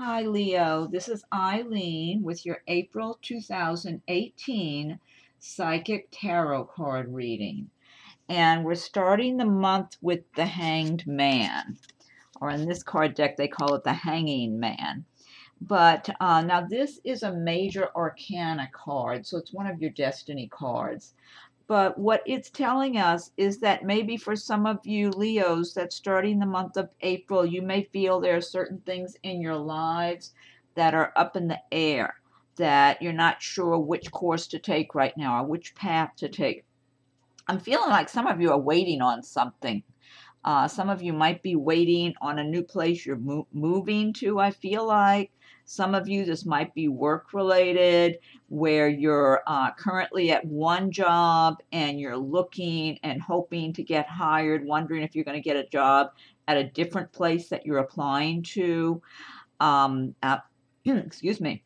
Hi, Leo. This is Eileen with your April 2018 Psychic Tarot card reading. And we're starting the month with the Hanged Man, or in this card deck, they call it the Hanging Man. But now this is a major arcana card, so it's one of your destiny cards. But what it's telling us is that maybe for some of you Leos that starting the month of April, you may feel there are certain things in your lives that are up in the air, that you're not sure which course to take right now or which path to take. I'm feeling like some of you are waiting on something. Some of you might be waiting on a new place you're moving to, I feel like. Some of you, this might be work related, where you're currently at one job and you're looking and hoping to get hired, wondering if you're going to get a job at a different place that you're applying to. Excuse me.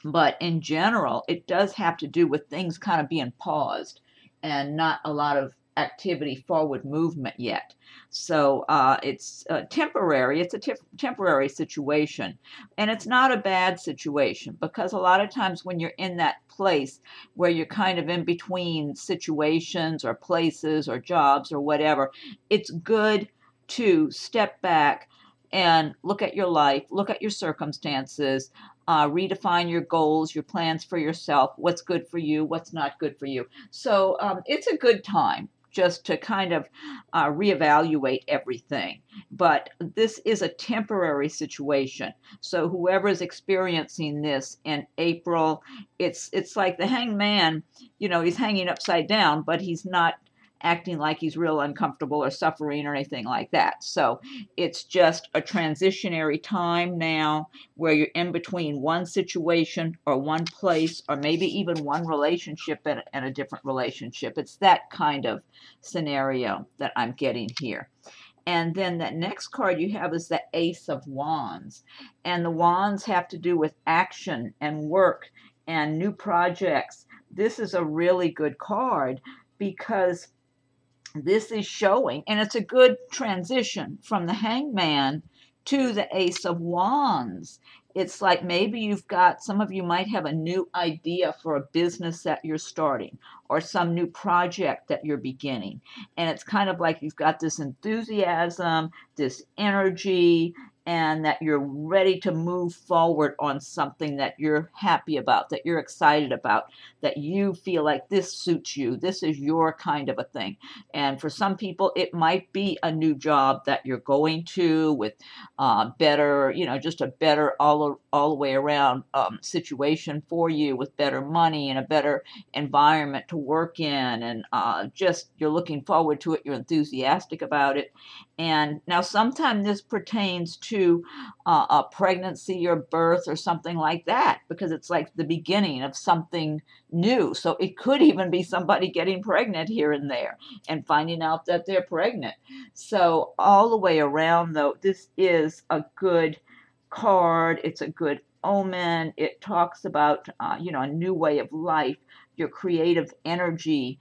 But in general, it does have to do with things kind of being paused and not a lot of activity, forward movement yet. So it's temporary. It's a temporary situation. And it's not a bad situation because a lot of times when you're in that place where you're kind of in between situations or places or jobs or whatever, it's good to step back and look at your life, look at your circumstances, redefine your goals, your plans for yourself, what's good for you, what's not good for you. So it's a good time just to kind of reevaluate everything. But this is a temporary situation. So whoever is experiencing this in April, it's like the hanged man, you know, he's hanging upside down, but he's not acting like he's real uncomfortable or suffering or anything like that. So it's just a transitionary time now where you're in between one situation or one place or maybe even one relationship and a different relationship. It's that kind of scenario that I'm getting here. And then that next card you have is the Ace of Wands. And the wands have to do with action and work and new projects. This is a really good card because this is showing, and it's a good transition from the hangman to the Ace of Wands. It's like maybe you've got, some of you might have a new idea for a business that you're starting or some new project that you're beginning. And it's kind of like you've got this enthusiasm, this energy, and that you're ready to move forward on something that you're happy about, that you're excited about, that you feel like this suits you. This is your kind of a thing. And for some people, it might be a new job that you're going to with better, you know, just a better all the way around situation for you with better money and a better environment to work in. And just you're looking forward to it. You're enthusiastic about it. And now sometimes this pertains to a pregnancy or birth or something like that, because it's like the beginning of something new. So it could even be somebody getting pregnant here and there and finding out that they're pregnant. So all the way around, though, this is a good card. It's a good omen. It talks about, you know, a new way of life, your creative energy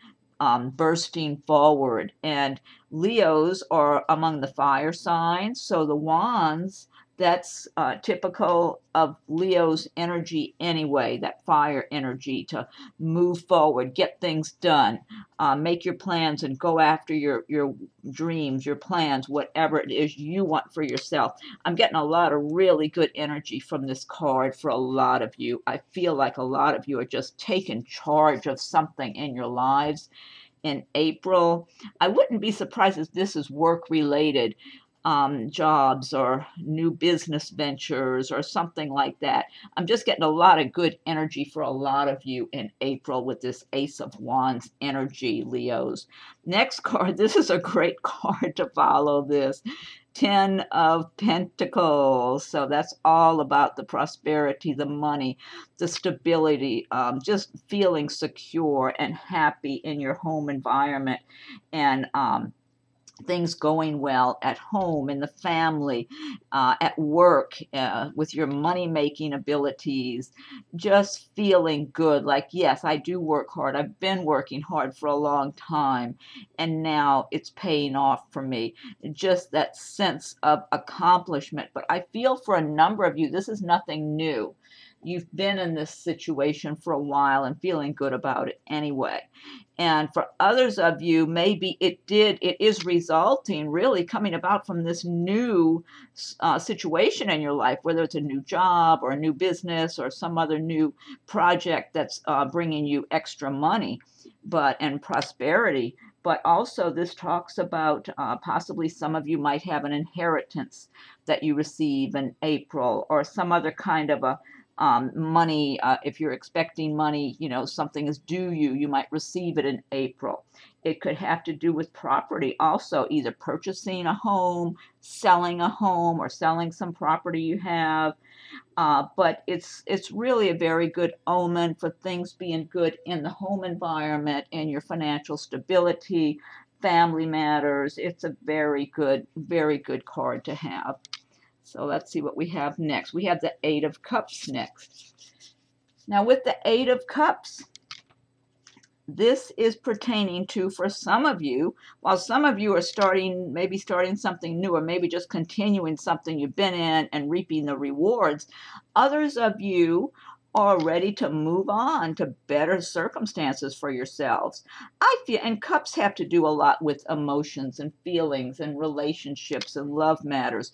bursting forward. And Leos are among the fire signs. So the wands, that's typical of Leo's energy anyway, that fire energy to move forward, get things done, make your plans and go after your dreams, your plans, whatever it is you want for yourself. I'm getting a lot of really good energy from this card for a lot of you. I feel like a lot of you are just taking charge of something in your lives in April. I wouldn't be surprised if this is work related, jobs or new business ventures or something like that. I'm just getting a lot of good energy for a lot of you in April with this Ace of Wands energy, Leos. Next card, this is a great card to follow this. Ten of Pentacles. So that's all about the prosperity, the money, the stability, just feeling secure and happy in your home environment. And things going well at home, in the family, at work, with your money making abilities, just feeling good. Like, yes, I do work hard. I've been working hard for a long time, and now it's paying off for me. Just that sense of accomplishment. But I feel for a number of you, this is nothing new. You've been in this situation for a while and feeling good about it anyway. And for others of you, maybe it is resulting, really coming about from this new situation in your life, whether it's a new job or a new business or some other new project that's bringing you extra money, and prosperity. But also, this talks about possibly some of you might have an inheritance that you receive in April, or some other kind of a money. If you're expecting money, something is due you, you might receive it in April. It could have to do with property also, either purchasing a home, selling a home, or selling some property you have. But it's really a very good omen for things being good in the home environment and your financial stability, family matters. It's a very good card to have. So let's see what we have next. We have the Eight of Cups next. Now with the Eight of Cups, this is pertaining to, for some of you, while some of you are maybe starting something new, or maybe just continuing something you've been in and reaping the rewards, others of you are ready to move on to better circumstances for yourselves. I feel, and cups have to do a lot with emotions and feelings and relationships and love matters.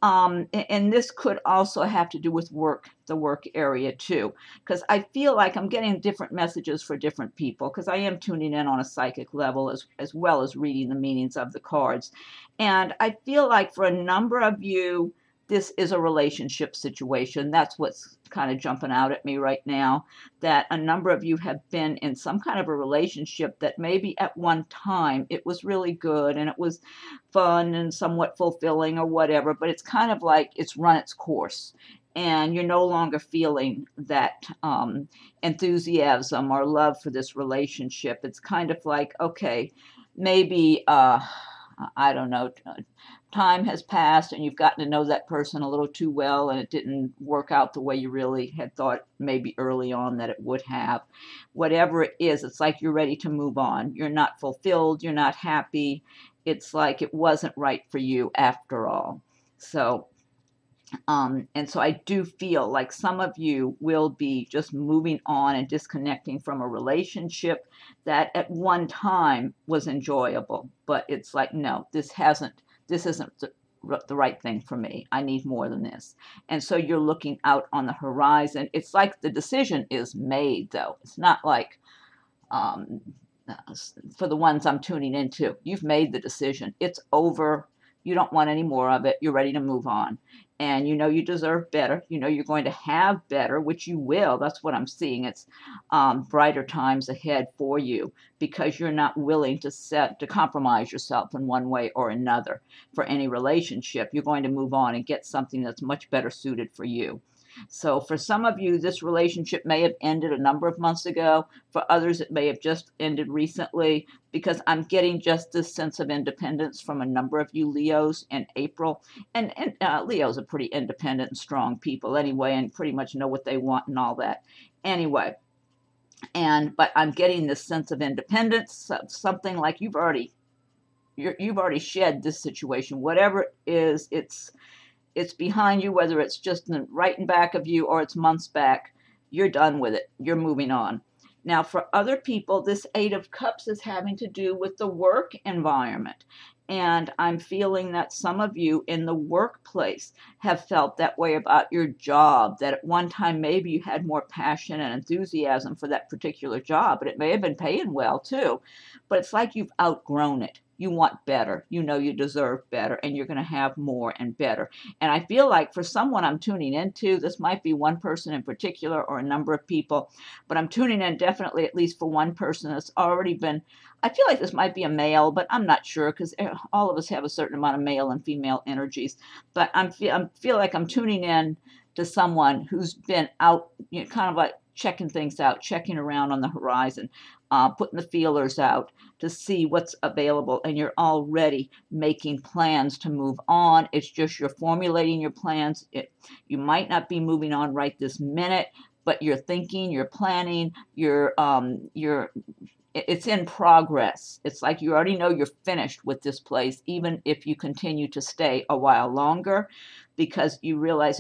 And this could also have to do with work, the work area too, because I feel like I'm getting different messages for different people, because I am tuning in on a psychic level as well as reading the meanings of the cards. And I feel like for a number of you, this is a relationship situation. That's what's kind of jumping out at me right now, that a number of you have been in some kind of a relationship that maybe at one time it was really good and it was fun and somewhat fulfilling or whatever, but it's kind of like it's run its course and you're no longer feeling that enthusiasm or love for this relationship. It's kind of like, okay, maybe, I don't know, time has passed and you've gotten to know that person a little too well and it didn't work out the way you really had thought maybe early on that it would have. Whatever it is, it's like you're ready to move on. You're not fulfilled, you're not happy. It's like it wasn't right for you after all. So and so I do feel like some of you will be just moving on and disconnecting from a relationship that at one time was enjoyable, but it's like, no, this isn't the right thing for me. I need more than this. And so you're looking out on the horizon. It's like the decision is made, though. It's not like, for the ones I'm tuning into, you've made the decision. It's over. You don't want any more of it. You're ready to move on. And you know you deserve better. You know you're going to have better, which you will. That's what I'm seeing. It's brighter times ahead for you because you're not willing to compromise yourself in one way or another for any relationship. You're going to move on and get something that's much better suited for you. So for some of you, this relationship may have ended a number of months ago. For others, it may have just ended recently, because I'm getting just this sense of independence from a number of you Leos in April. And Leos are pretty independent and strong people anyway, and pretty much know what they want and all that. Anyway, but I'm getting this sense of independence, something like you've already shed this situation. Whatever it is, it's behind you, whether it's just right in back of you or it's months back. You're done with it. You're moving on. Now, for other people, this Eight of Cups is having to do with the work environment. And I'm feeling that some of you in the workplace have felt that way about your job, that at one time maybe you had more passion and enthusiasm for that particular job, but it may have been paying well too. But it's like you've outgrown it. You want better. You know you deserve better, and you're going to have more and better. And I feel like for someone I'm tuning into, this might be one person in particular or a number of people, but I'm tuning in definitely at least for one person that's already been, I feel like this might be a male, but I'm not sure because all of us have a certain amount of male and female energies. But I feel like I'm tuning in to someone who's been out, kind of like checking things out, checking around on the horizon, putting the feelers out to see what's available, and you're already making plans to move on. It's just you're formulating your plans. You might not be moving on right this minute, but you're thinking, you're planning, it's in progress. It's like you already know you're finished with this place, even if you continue to stay a while longer, because you realize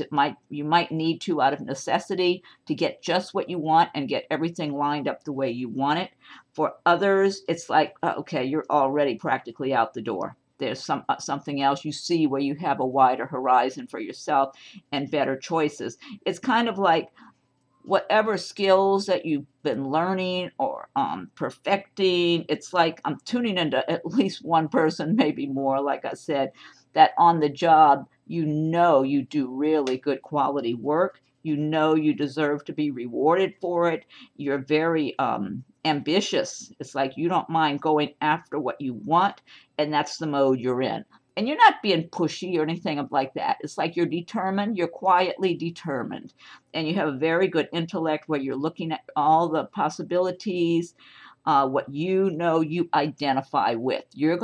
you might need to out of necessity to get just what you want and get everything lined up the way you want it. For others, it's like, okay, you're already practically out the door. There's something else you see where you have a wider horizon for yourself and better choices. It's kind of like whatever skills that you've been learning or perfecting. It's like I'm tuning into at least one person, maybe more, like I said, that on the job, you know you do really good quality work. You know you deserve to be rewarded for it. You're very ambitious. It's like you don't mind going after what you want, and that's the mode you're in. And you're not being pushy or anything like that. It's like you're determined, you're quietly determined, and you have a very good intellect where you're looking at all the possibilities, what you know you identify with. You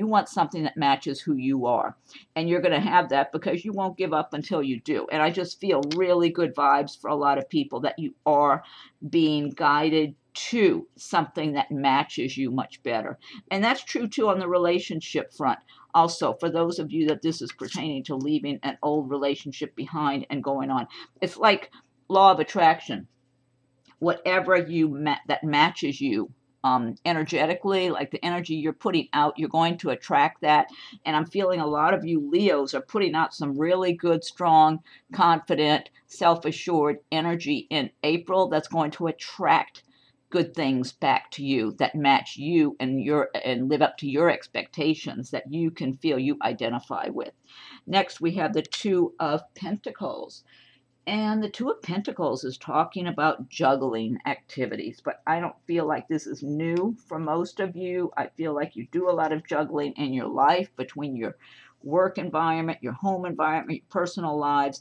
want something that matches who you are, and you're gonna have that because you won't give up until you do. And I just feel really good vibes for a lot of people that you are being guided to something that matches you much better. And that's true too on the relationship front. Also, for those of you that this is pertaining to leaving an old relationship behind and going on, it's like law of attraction. Whatever that matches you energetically, like the energy you're putting out, you're going to attract that. And I'm feeling a lot of you Leos are putting out some really good, strong, confident, self-assured energy in April that's going to attract good things back to you that match you and live up to your expectations that you can feel you identify with. Next, we have the Two of Pentacles. And the Two of Pentacles is talking about juggling activities, but I don't feel like this is new for most of you. I feel like you do a lot of juggling in your life between your work environment, your home environment, your personal lives.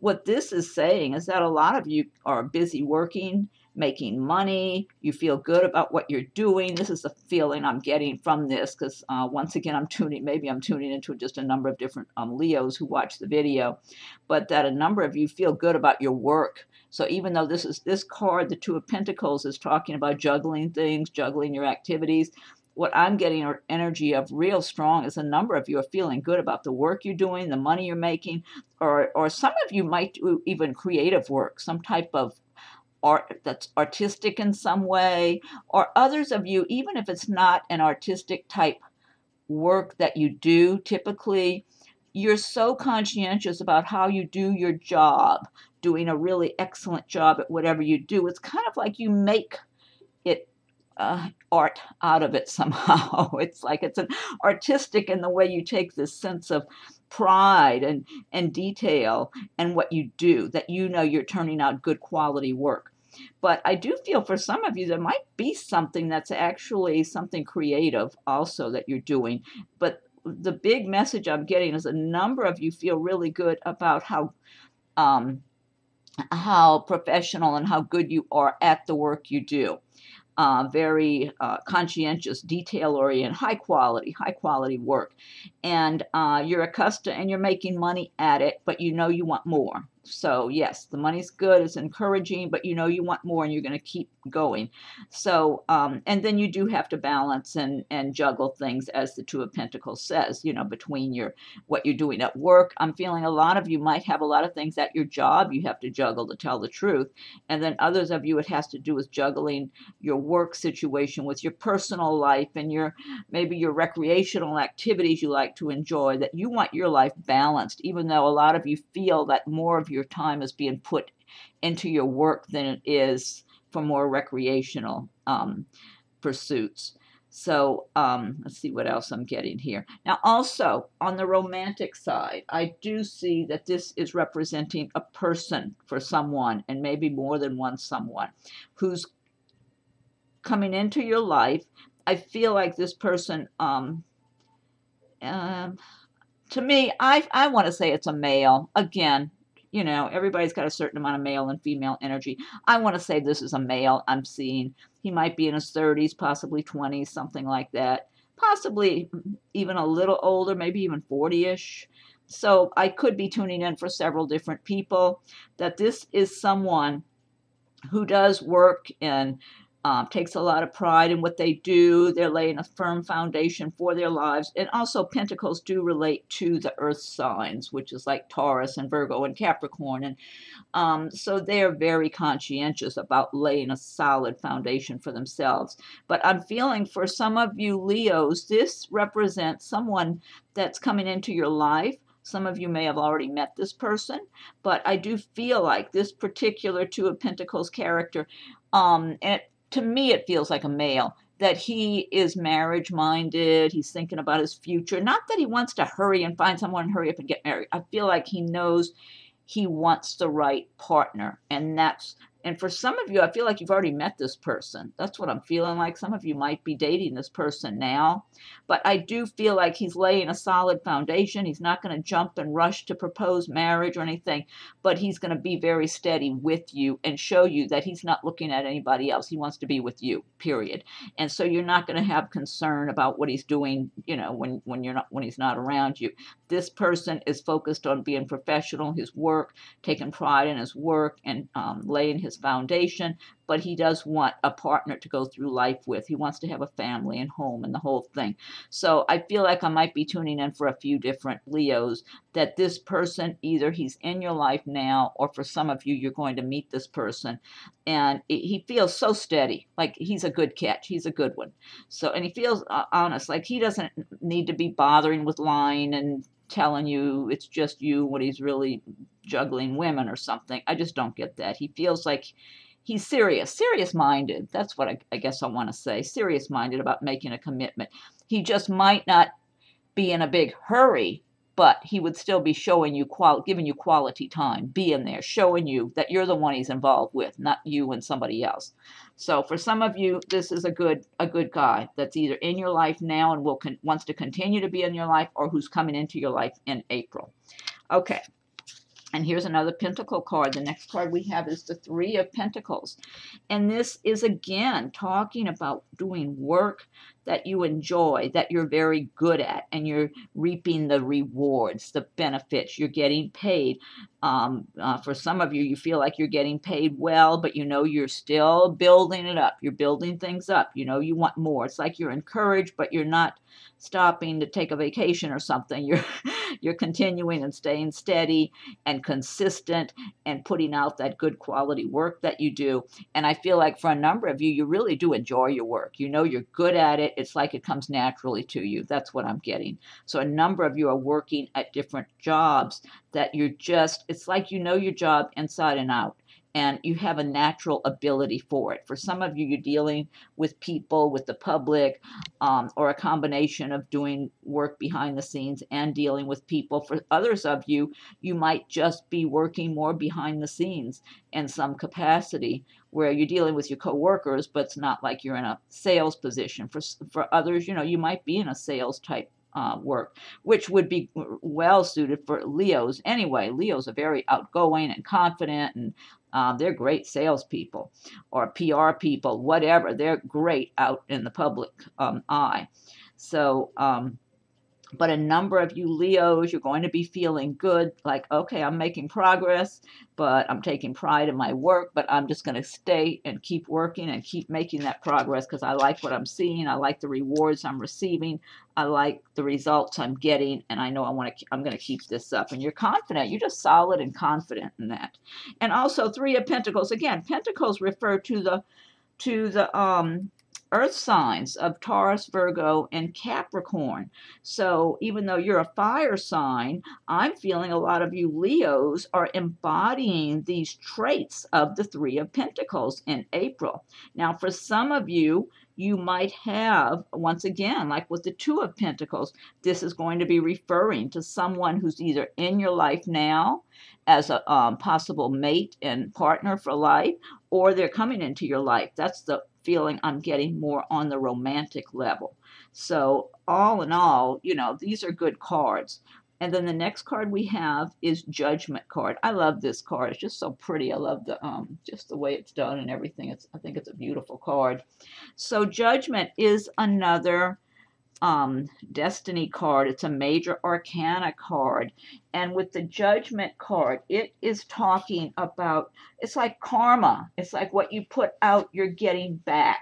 What this is saying is that a lot of you are busy working, making money, you feel good about what you're doing. This is the feeling I'm getting from this because once again, maybe I'm tuning into just a number of different Leos who watch the video, but that a number of you feel good about your work. So even though this card, the Two of Pentacles, is talking about juggling things, juggling your activities, what I'm getting or energy of real strong is a number of you are feeling good about the work you're doing, the money you're making, or some of you might do even creative work, some type of art that's artistic in some way, or others of you, even if it's not an artistic type work that you do typically, you're so conscientious about how you do your job, doing a really excellent job at whatever you do. It's kind of like you make it art out of it somehow. It's like it's an artistic in the way you take this sense of pride and detail and what you do, that you know you're turning out good quality work. But I do feel for some of you there might be something that's actually something creative also that you're doing. But the big message I'm getting is a number of you feel really good about how professional and how good you are at the work you do. Very conscientious, detail-oriented, high quality work. And you're accustomed and you're making money at it, but you know you want more. So yes, the money's good, it's encouraging, but you know you want more and you're going to keep going. So, and then you do have to balance and juggle things, as the Two of Pentacles says, between what you're doing at work. I'm feeling a lot of you might have a lot of things at your job you have to juggle, to tell the truth. And then others of you, it has to do with juggling your work situation with your personal life and maybe your recreational activities you like to enjoy, that you want your life balanced, even though a lot of you feel that more of your time is being put into your work than it is for more recreational pursuits. So let's see what else I'm getting here. Now, also on the romantic side, I do see that this is representing a person for someone, and maybe more than one someone, who's coming into your life. I feel like this person, to me, I want to say it's a male. Again, you know, everybody's got a certain amount of male and female energy. I want to say this is a male I'm seeing. He might be in his 30s, possibly 20s, something like that. Possibly even a little older, maybe even 40-ish. So I could be tuning in for several different people, that this is someone who does work and takes a lot of pride in what they do. They're laying a firm foundation for their lives. And also, Pentacles do relate to the earth signs, which is like Taurus and Virgo and Capricorn. And so they're very conscientious about laying a solid foundation for themselves. But I'm feeling for some of you Leos, this represents someone that's coming into your life. Some of you may have already met this person, but I do feel like this particular Two of Pentacles character, and to me it feels like a male, that he is marriage minded. He's thinking about his future. Not that he wants to hurry and find someone and hurry up and get married. I feel like he knows he wants the right partner, and for some of you, I feel like you've already met this person. That's what I'm feeling like. Some of you might be dating this person now, but I do feel like he's laying a solid foundation. He's not going to jump and rush to propose marriage or anything, but he's going to be very steady with you and show you that he's not looking at anybody else. He wants to be with you, period. And so you're not going to have concern about what he's doing, you know, when he's not around you. This person is focused on being professional, his work, taking pride in his work, and laying his foundation, but he does want a partner to go through life with. He wants to have a family and home and the whole thing. So I feel like I might be tuning in for a few different Leos, that this person, either he's in your life now, or for some of you, you're going to meet this person. And he feels so steady, like he's a good catch. He's a good one. So, and he feels honest, like he doesn't need to be bothering with lying and telling you it's just you when he's really juggling women or something. I just don't get that. He feels like he's serious minded. That's what I guess I want to say. Serious minded about making a commitment. He just might not be in a big hurry, but he would still be showing you giving you quality time, being there, showing you that you're the one he's involved with, not you and somebody else. So for some of you, this is a good guy that's either in your life now and wants to continue to be in your life, or who's coming into your life in April. Okay. And here's another Pentacle card. The next card we have is the Three of Pentacles. And this is, again, talking about doing work that you enjoy, that you're very good at, and you're reaping the rewards, the benefits. You're getting paid. For some of you, you feel like you're getting paid well, but you know you're still building it up. You're building things up. You know you want more. It's like you're encouraged, but you're not stopping to take a vacation or something. You're continuing and staying steady and consistent and putting out that good quality work that you do. And I feel like for a number of you, you really do enjoy your work. You know you're good at it. It's like it comes naturally to you. That's what I'm getting. So a number of you are working at different jobs that it's like you know your job inside and out. And you have a natural ability for it. For some of you, you're dealing with people, with the public, or a combination of doing work behind the scenes and dealing with people. For others of you, you might just be working more behind the scenes in some capacity, where you're dealing with your coworkers, but it's not like you're in a sales position. For others, you know, you might be in a sales type work, which would be well suited for Leos anyway. Leos are very outgoing and confident, and they're great salespeople or PR people, whatever. They're great out in the public eye. So, but a number of you Leos, you're going to be feeling good, like, okay, I'm making progress, but I'm taking pride in my work, but I'm just going to stay and keep working and keep making that progress because I like what I'm seeing. I like the rewards I'm receiving. I like the results I'm getting, and I know I'm going to keep this up. And you're confident. You're just solid and confident in that. And also, Three of Pentacles. Again, Pentacles refer to the earth signs of Taurus, Virgo, and Capricorn. So even though you're a fire sign, I'm feeling a lot of you Leos are embodying these traits of the Three of Pentacles in April. Now, for some of you, you might have, once again, like with the Two of Pentacles, this is going to be referring to someone who's either in your life now as a possible mate and partner for life, or they're coming into your life. That's the feeling I'm getting more on the romantic level. So all in all, you know, these are good cards. And then the next card we have is Judgment card. I love this card. It's just so pretty. I love the just the way it's done and everything. I think it's a beautiful card. So Judgment is another destiny card. It's a major arcana card. And with the Judgment card, it is talking about, it's like karma. It's like what you put out, you're getting back.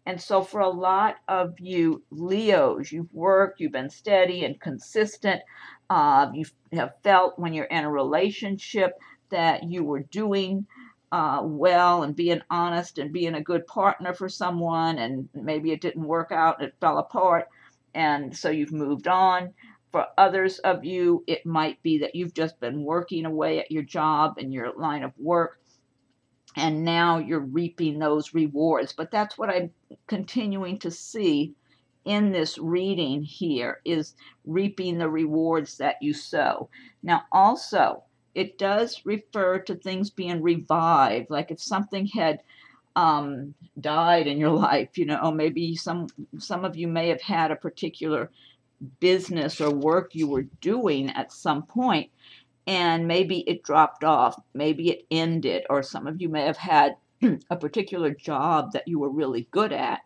And so for a lot of you Leos, you've worked, you've been steady and consistent. You have felt when you're in a relationship that you were doing well and being honest and being a good partner for someone, and maybe it didn't work out and it fell apart, and so you've moved on. For others of you, it might be that you've just been working away at your job and your line of work, and now you're reaping those rewards. But that's what I'm continuing to see in this reading here, is reaping the rewards that you sow. Now also, it does refer to things being revived, like if something had died in your life, maybe some of you may have had a particular business or work you were doing at some point, and maybe it dropped off, maybe it ended, or some of you may have had a particular job that you were really good at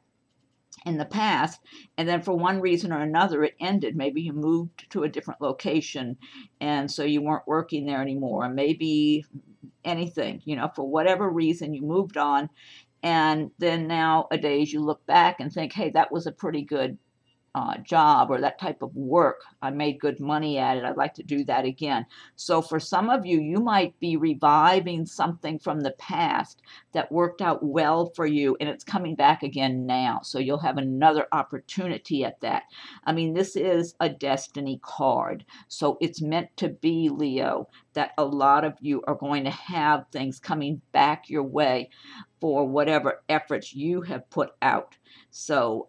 in the past, and then for one reason or another it ended. Maybe you moved to a different location, and so you weren't working there anymore. Maybe anything, for whatever reason you moved on, and then nowadays you look back and think, hey, that was a pretty good job, or that type of work. I made good money at it. I'd like to do that again. So for some of you, you might be reviving something from the past that worked out well for you, and it's coming back again now. So you'll have another opportunity at that. I mean, this is a destiny card. So it's meant to be, Leo, that a lot of you are going to have things coming back your way for whatever efforts you have put out. So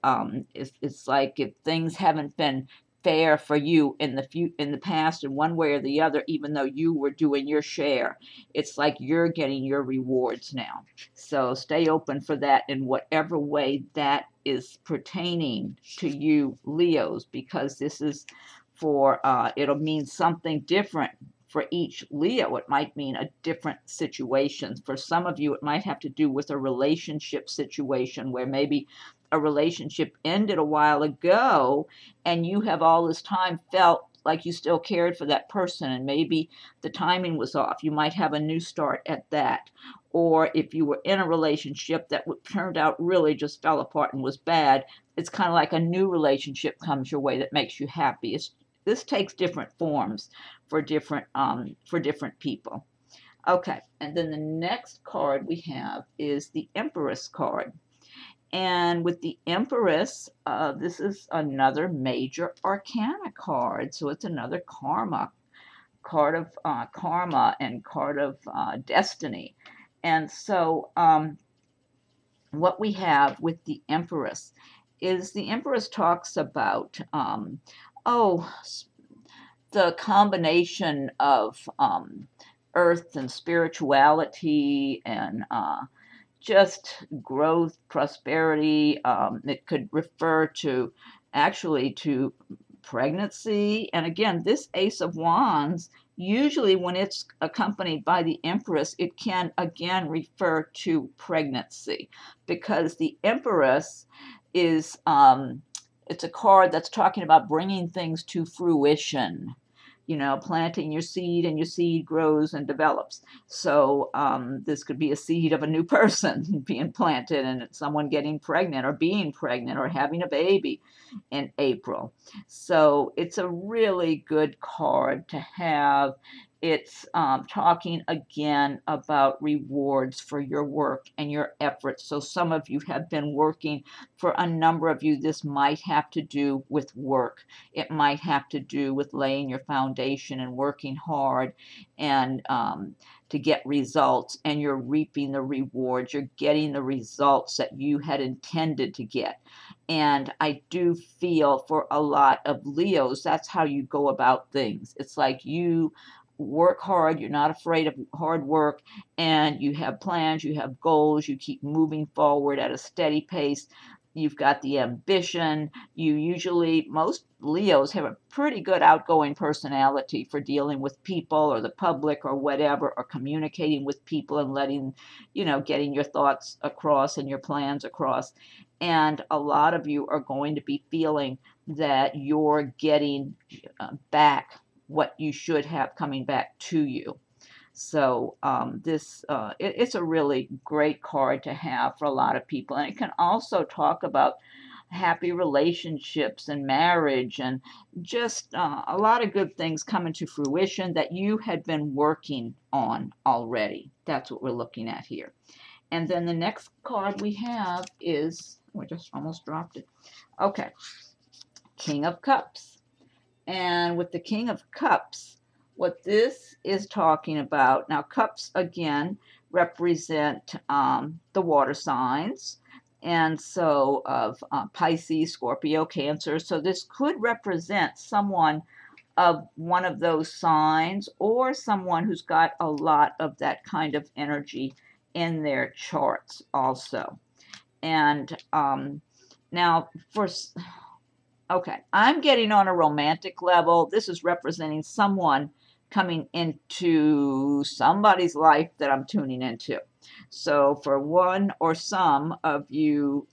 it's like if things haven't been fair for you in the past in one way or the other, even though you were doing your share, it's like you're getting your rewards now. So stay open for that in whatever way that is pertaining to you Leos, because this is for it'll mean something different for each Leo. It might mean a different situation. For some of you, it might have to do with a relationship situation where maybe a relationship ended a while ago and you have all this time felt like you still cared for that person, and maybe the timing was off. You might have a new start at that. Or if you were in a relationship that turned out really just fell apart and was bad, it's kind of like a new relationship comes your way that makes you happy. This takes different forms for different people. Okay, and then the next card we have is the Empress card. And with the Empress, this is another major arcana card. So it's another card of karma and card of destiny. And so what we have with the Empress is the Empress talks about, the combination of earth and spirituality and just growth, prosperity. It could refer to actually to pregnancy. And again, this Ace of Wands, usually when it's accompanied by the Empress, it can again refer to pregnancy, because the Empress is, it's a card that's talking about bringing things to fruition. Planting your seed, and your seed grows and develops. So this could be a seed of a new person being planted, and it's someone getting pregnant or being pregnant or having a baby in April. So it's a really good card to have. It's talking again about rewards for your work and your efforts. So some of you have been working. For a number of you, this might have to do with work. It might have to do with laying your foundation and working hard and to get results, and you're reaping the rewards. You're getting the results that you had intended to get. And I do feel for a lot of Leos, that's how you go about things. It's like you work hard, you're not afraid of hard work, and you have plans, you have goals, you keep moving forward at a steady pace, You've got the ambition. You usually, most Leos have a pretty good outgoing personality for dealing with people or the public or whatever, or communicating with people and letting, getting your thoughts across and your plans across. And a lot of you are going to be feeling that you're getting back what you should have coming back to you. So it's a really great card to have for a lot of people, and it can also talk about happy relationships and marriage and just a lot of good things coming to fruition that you had been working on already. That's what we're looking at here. And then the next card we have is, we just almost dropped it. Okay, King of Cups. And with the King of Cups, what this is talking about, now cups again represent the water signs, and so of Pisces, Scorpio, Cancer. So this could represent someone of one of those signs, or someone who's got a lot of that kind of energy in their charts also. And now for okay, I'm getting on a romantic level. This is representing someone coming into somebody's life that I'm tuning into. So for one or some of you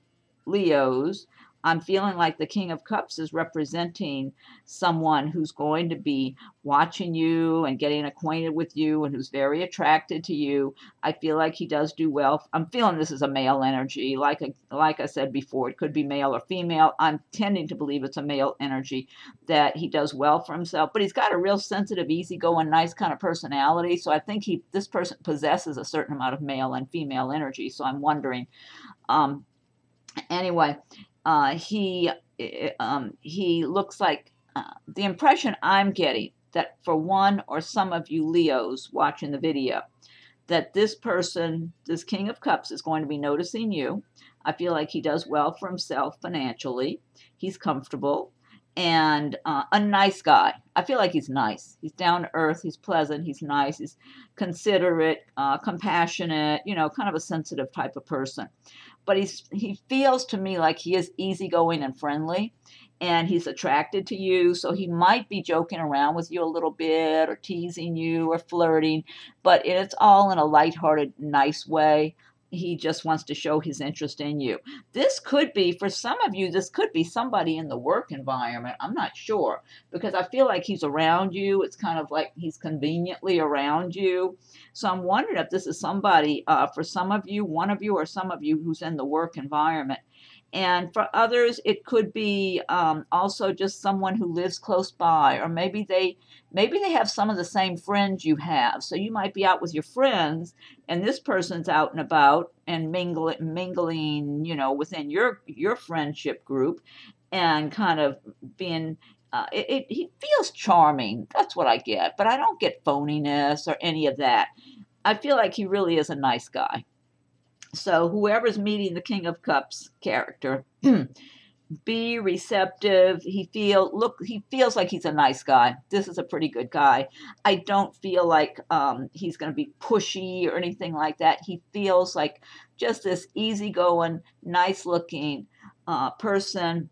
Leos, I'm feeling like the King of Cups is representing someone who's going to be watching you and getting acquainted with you and who's very attracted to you. I feel like he does do well. I'm feeling this is a male energy. Like I said before, it could be male or female. I'm tending to believe it's a male energy, that he does well for himself, but he's got a real sensitive, easygoing, nice kind of personality. So I think this person possesses a certain amount of male and female energy. So I'm wondering, anyway, he looks like the impression I'm getting that for one or some of you Leos watching the video, that this person, this King of Cups, is going to be noticing you. I feel like he does well for himself financially. He's comfortable and a nice guy. I feel like he's nice. He's down to earth. He's pleasant. He's nice. He's considerate, compassionate, kind of a sensitive type of person. But he feels to me like he is easygoing and friendly, and he's attracted to you. So he might be joking around with you a little bit, or teasing you, or flirting, but it's all in a lighthearted, nice way. He just wants to show his interest in you. This could be, for some of you, this could be somebody in the work environment. I'm not sure, because I feel like he's around you. It's kind of like he's conveniently around you. So I'm wondering if this is somebody, for some of you, one of you or some of you, who's in the work environment. And for others, it could be also just someone who lives close by, or maybe they have some of the same friends you have. So you might be out with your friends, and this person's out and about and mingling, within your friendship group, and kind of being. He feels charming. That's what I get, but I don't get phoniness or any of that. I feel like he really is a nice guy. So whoever's meeting the King of Cups character, be receptive. He feels like he's a nice guy. This is a pretty good guy. I don't feel like he's going to be pushy or anything like that. He feels like just this easygoing, nice-looking person,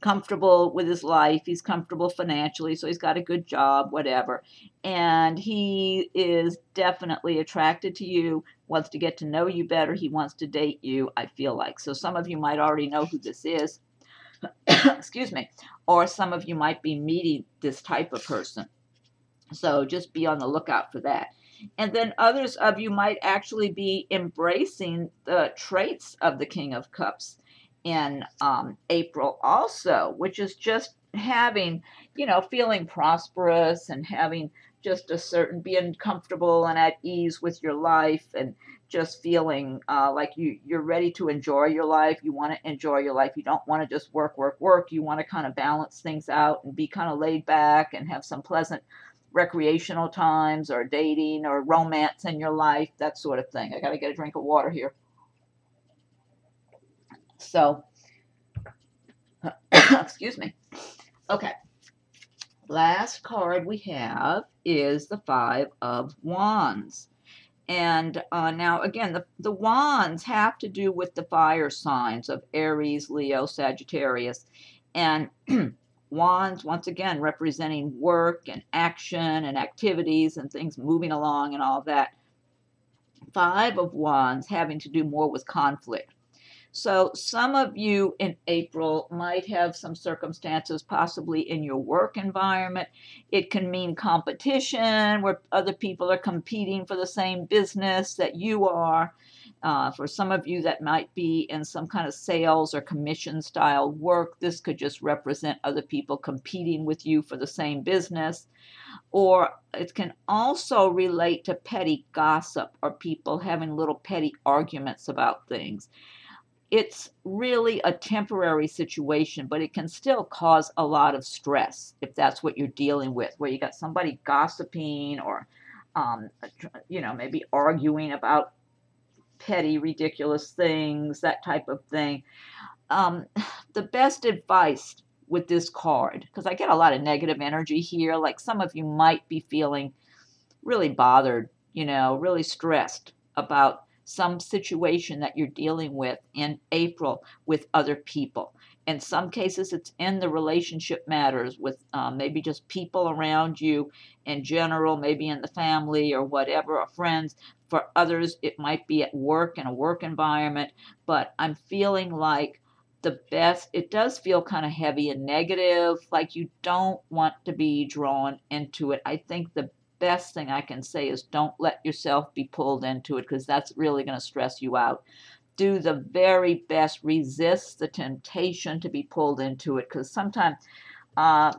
comfortable with his life. He's comfortable financially, so he's got a good job, whatever. And he is definitely attracted to you, wants to get to know you better. He wants to date you, I feel like. So some of you might already know who this is. Excuse me. Or some of you might be meeting this type of person. So just be on the lookout for that. And then others of you might actually be embracing the traits of the King of Cups in April also, which is just having, feeling prosperous and having just being comfortable and at ease with your life, and just feeling like you're ready to enjoy your life. You want to enjoy your life. You don't want to just work, work, work. You want to kind of balance things out and be kind of laid back and have some pleasant recreational times, or dating, or romance in your life, that sort of thing. I got to get a drink of water here. So, excuse me. Okay. Last card we have is the Five of Wands. And now, again, the wands have to do with the fire signs of Aries, Leo, Sagittarius. And wands, once again, representing work and action and activities and things moving along and all that. Five of wands having to do more with conflict. So some of you in April might have some circumstances possibly in your work environment. It can mean competition where other people are competing for the same business that you are. For some of you that might be in some kind of sales or commission style work, this could just represent other people competing with you for the same business. Or it can also relate to petty gossip or people having little petty arguments about things. It's really a temporary situation, but it can still cause a lot of stress if that's what you're dealing with, where you got somebody gossiping or, maybe arguing about petty, ridiculous things, that type of thing. The best advice with this card, because I get a lot of negative energy here, like some of you might be feeling really bothered, really stressed about some situation that you're dealing with in April with other people. In some cases, it's in the relationship matters with maybe just people around you in general, maybe in the family or whatever, or friends. For others, it might be at work, in a work environment. But I'm feeling like it does feel kind of heavy and negative, like you don't want to be drawn into it. I think the best thing I can say is don't let yourself be pulled into it, because that's really going to stress you out. Do the very best. Resist the temptation to be pulled into it, because sometimes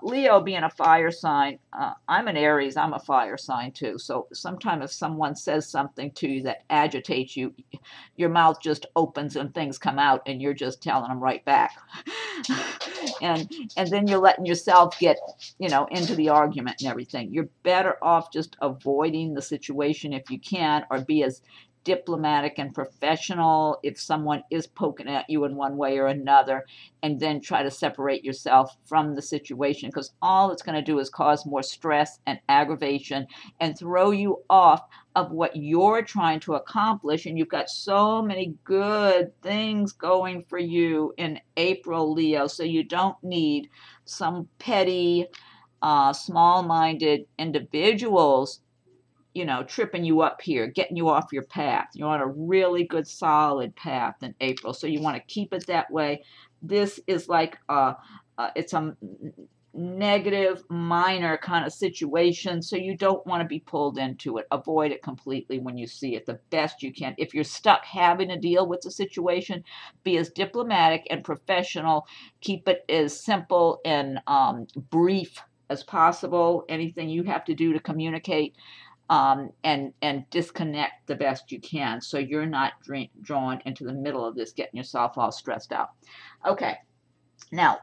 Leo being a fire sign, I'm an Aries, I'm a fire sign too. So sometimes if someone says something to you that agitates you, your mouth just opens and things come out and you're just telling them right back. and then you're letting yourself get, into the argument and everything. You're better off just avoiding the situation if you can, or be as diplomatic and professional if someone is poking at you in one way or another, and then try to separate yourself from the situation, because all it's going to do is cause more stress and aggravation and throw you off of what you're trying to accomplish. And you've got so many good things going for you in April, Leo, so you don't need some petty, small-minded individuals tripping you up here, getting you off your path. You're on a really good, solid path in April, so you want to keep it that way. This is like it's a negative, minor kind of situation, so you don't want to be pulled into it. Avoid it completely when you see it the best you can. If you're stuck having to deal with the situation, be as diplomatic and professional. Keep it as simple and brief as possible. Anything you have to do to communicate, and disconnect the best you can, so you're not drawn into the middle of this, getting yourself all stressed out. Okay, now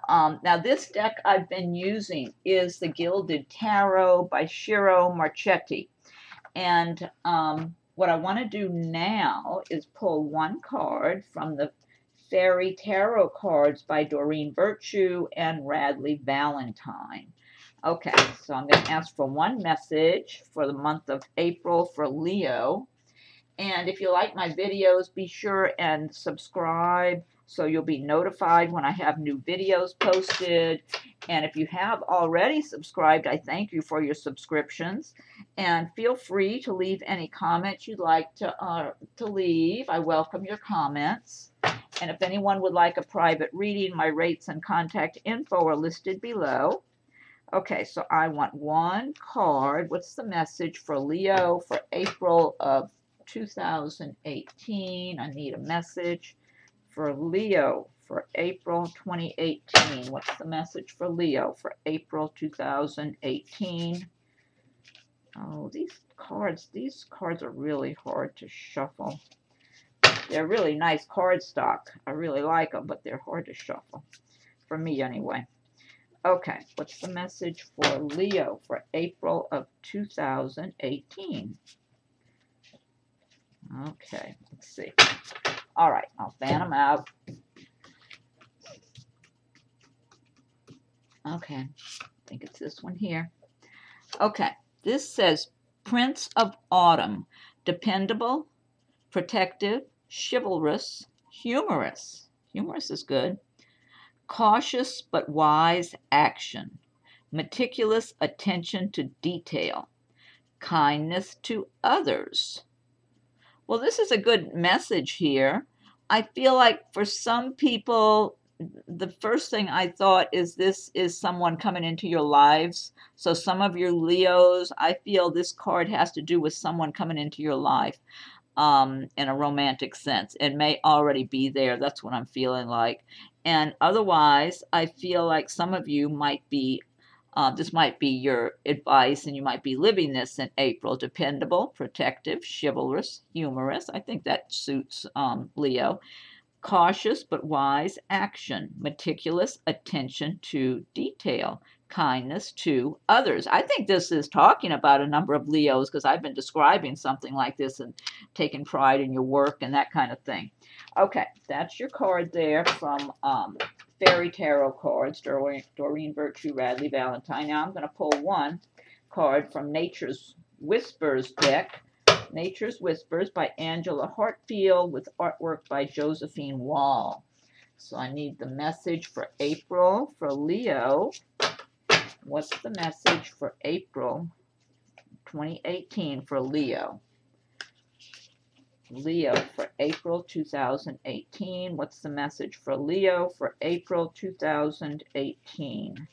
this deck I've been using is the Gilded Tarot by Ciro Marchetti, and what I want to do now is pull one card from the Fairy Tarot cards by Doreen Virtue and Radleigh Valentine. Okay, so I'm going to ask for one message for the month of April for Leo. And if you like my videos, be sure and subscribe so you'll be notified when I have new videos posted. And if you have already subscribed, I thank you for your subscriptions. And feel free to leave any comments you'd like to leave. I welcome your comments. And if anyone would like a private reading, my rates and contact info are listed below. Okay, so I want one card. What's the message for Leo for April of 2018? I need a message for Leo for April 2018. What's the message for Leo for April 2018? Oh, these cards are really hard to shuffle. They're really nice card stock. I really like them, but they're hard to shuffle. For me, anyway. Okay, what's the message for Leo for April of 2018? Okay, let's see. All right, I'll fan them out. Okay, I think it's this one here. Okay, this says Prince of Autumn. dependable, protective, chivalrous, humorous. Humorous is good. Cautious but wise action. Meticulous attention to detail. Kindness to others. Well, this is a good message here. I feel like for some people, the first thing I thought is this is someone coming into your lives. So some of your Leos, I feel this card has to do with someone coming into your life in a romantic sense. It may already be there. That's what I'm feeling like. And otherwise, I feel like some of you might be this might be your advice, and you might be living this in April. Dependable, protective, chivalrous, humorous. I think that suits Leo. Cautious but wise action. Meticulous attention to detail. Kindness to others. I think this is talking about a number of Leos because I've been describing something like this and taking pride in your work and that kind of thing. Okay, that's your card there from Fairy Tarot cards, Doreen, Virtue, Radleigh, Valentine. Now I'm going to pull one card from Nature's Whispers deck. Nature's Whispers by Angela Hartfield with artwork by Josephine Wall. So I need the message for April for Leo. What's the message for April 2018 for Leo? Leo for April 2018. What's the message for Leo for April 2018?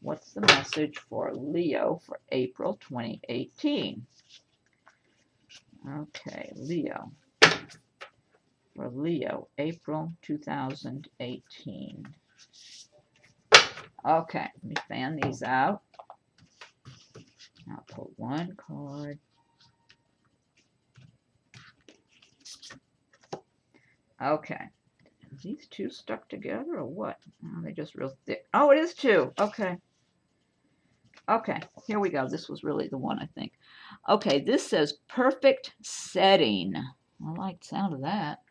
What's the message for Leo for April 2018? Okay, Leo. For Leo, April 2018. Okay, let me fan these out. I'll pull one card. Okay. Are these two stuck together or what? Oh, they're just real thick. Oh, it is two. Okay. Okay, here we go. This was really the one, I think. Okay, this says perfect setting. I like the sound of that.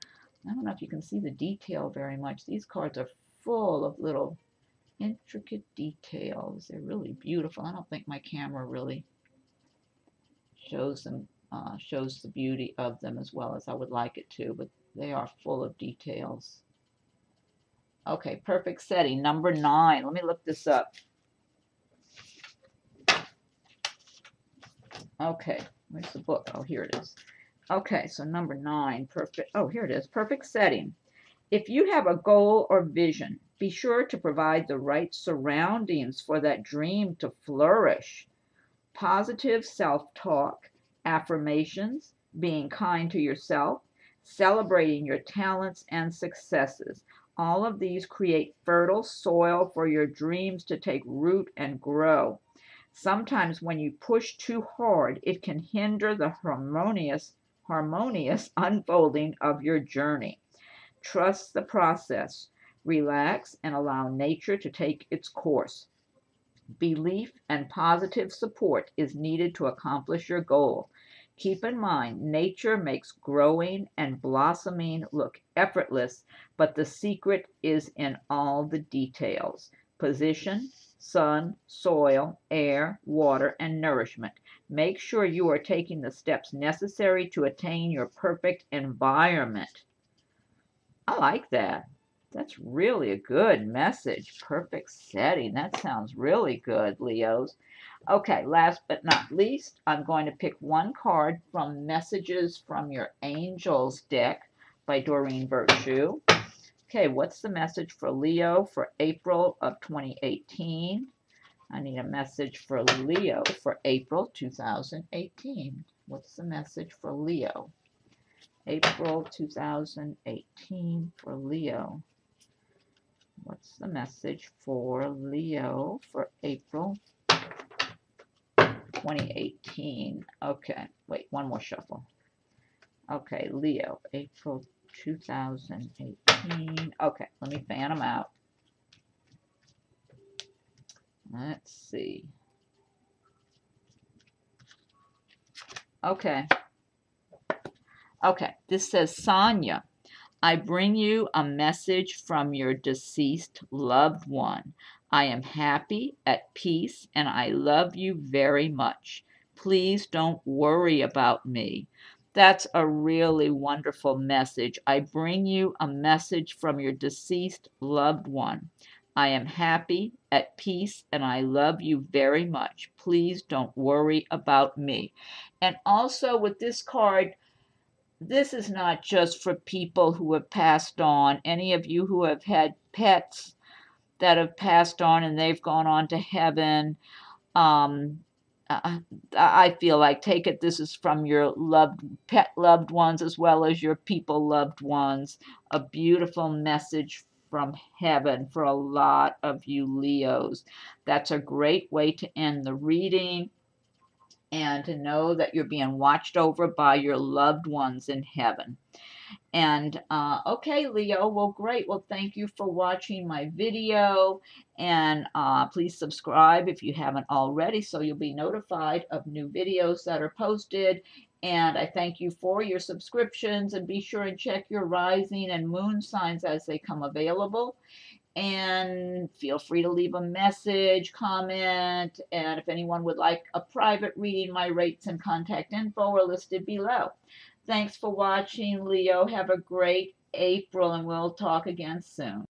I don't know if you can see the detail very much. These cards are full of little intricate details. They're really beautiful. I don't think my camera really shows them, shows the beauty of them as well as I would like it to, but they are full of details. Okay, perfect setting, number 9. Let me look this up. Okay, where's the book? Oh, here it is. Okay, so number 9, perfect. Oh, here it is, perfect setting. If you have a goal or vision, be sure to provide the right surroundings for that dream to flourish. Positive self-talk, affirmations, being kind to yourself, celebrating your talents and successes. All of these create fertile soil for your dreams to take root and grow. Sometimes when you push too hard, it can hinder the harmonious unfolding of your journey. Trust the process. Relax and allow nature to take its course. Belief and positive support is needed to accomplish your goal. Keep in mind, nature makes growing and blossoming look effortless, but the secret is in all the details. Position, sun, soil, air, water, and nourishment. Make sure you are taking the steps necessary to attain your perfect environment. I like that. That's really a good message. Perfect setting. That sounds really good, Leos. Okay, last but not least, I'm going to pick one card from Messages from Your Angels deck by Doreen Virtue. Okay, what's the message for Leo for April of 2018? I need a message for Leo for April 2018. What's the message for Leo? April 2018 for Leo. What's the message for Leo for April 2018? Okay, wait, one more shuffle. Okay, Leo, April 2018. Okay, let me fan them out. Let's see. Okay. Okay, this says, Sonia, I bring you a message from your deceased loved one. I am happy, at peace, and I love you very much. Please don't worry about me. That's a really wonderful message. I bring you a message from your deceased loved one. I am happy, at peace, and I love you very much. Please don't worry about me. And also with this card, this is not just for people who have passed on. Any of you who have had pets that have passed on and they've gone on to heaven, um, I feel like take it this is from your loved ones as well as your people loved ones. A beautiful message from heaven for a lot of you Leos. That's a great way to end the reading and to know that you're being watched over by your loved ones in heaven. And okay, Leo, well, great. Well, thank you for watching my video. And please subscribe if you haven't already so you'll be notified of new videos that are posted. And I thank you for your subscriptions. And be sure and check your rising and moon signs as they come available. And feel free to leave a message, comment, and if anyone would like a private reading, my rates and contact info are listed below. Thanks for watching, Leo. Have a great April, and we'll talk again soon.